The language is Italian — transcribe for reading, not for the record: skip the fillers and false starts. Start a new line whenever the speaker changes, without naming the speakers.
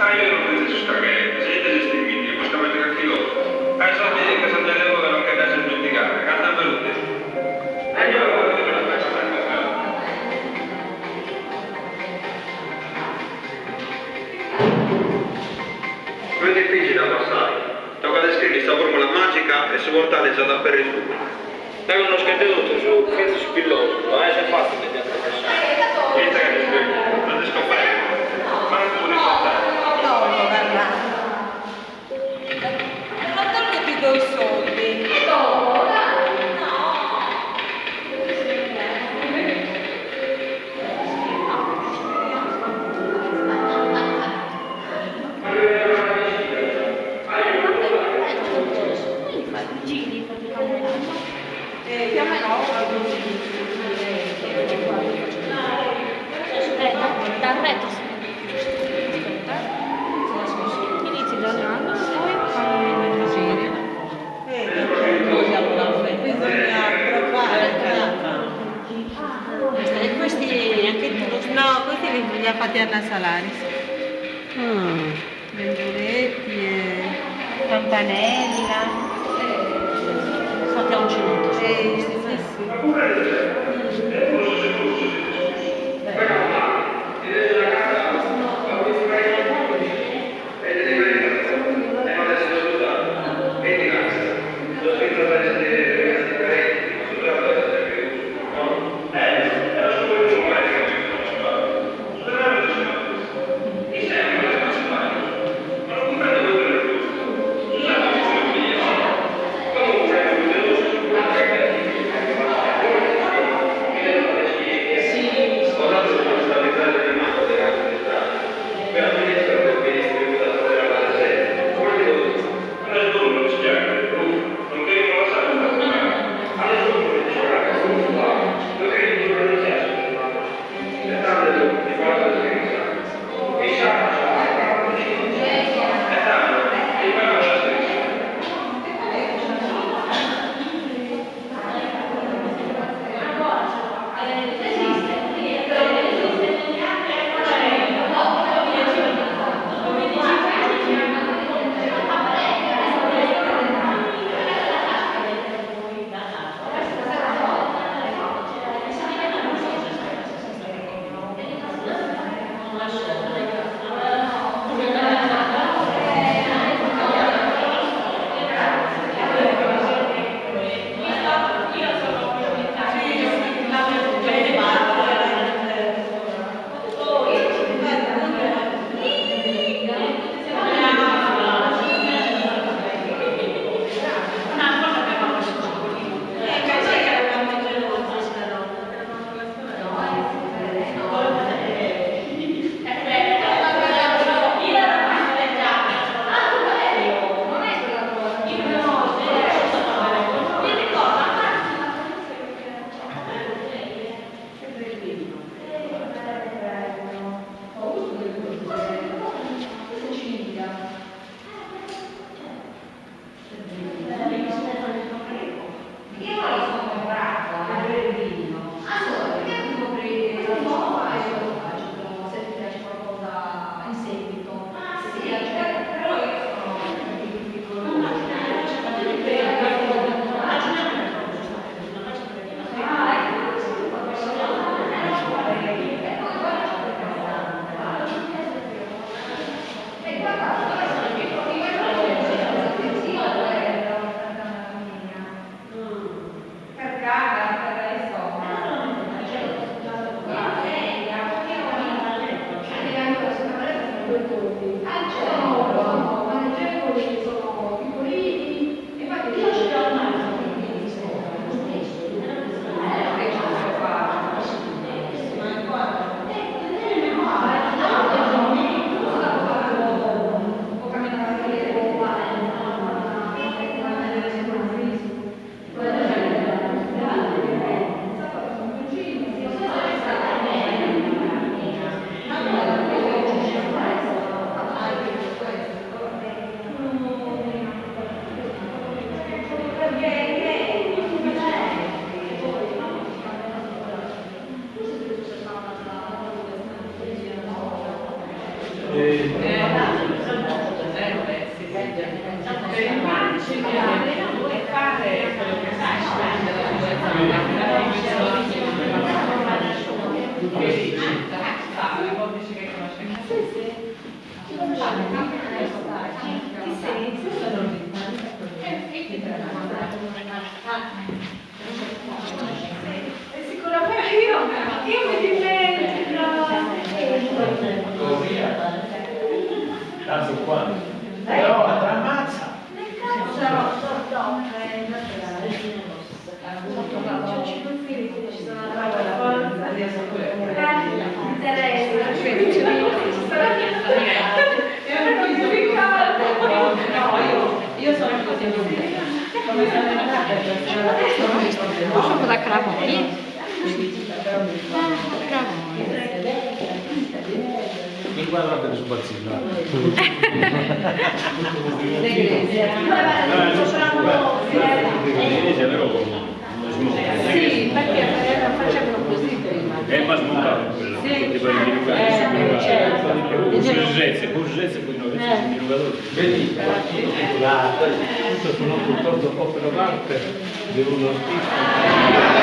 Ah, io non necessito che se esiste il video, possiamo mettere anche loro. Ah, so che San Giacomo non che adesso giudicare, canta venute. E io non faccio mai cosa. Non è difficile da passare. Tocca descrivere questa formula magica e svuotare già da per il tubo. Dai uno scatenuto su, senza spilloso, ma è facile di attraversare. Questa che ti spiego, non ti scoprire. Ma non puoi risaltare.
No, guarda. Ma non ti do i soldi. No, li ha fatti Anna Salaris. Benduletti e campanella.
Sappiamo un minuto.
Sì.
Eh,
Sicuramente io mi dimentico.
Tanto qua. Però ammazza.
Io sono così
Sono da Cravoni.
Mi guardate su Barzilla.
Sì, perché facevano così prima.
Ma smontato quello. Tipo di Burgese, poi non di giocatore. Vedi, tutto sono purtroppo poche parte di uno artista.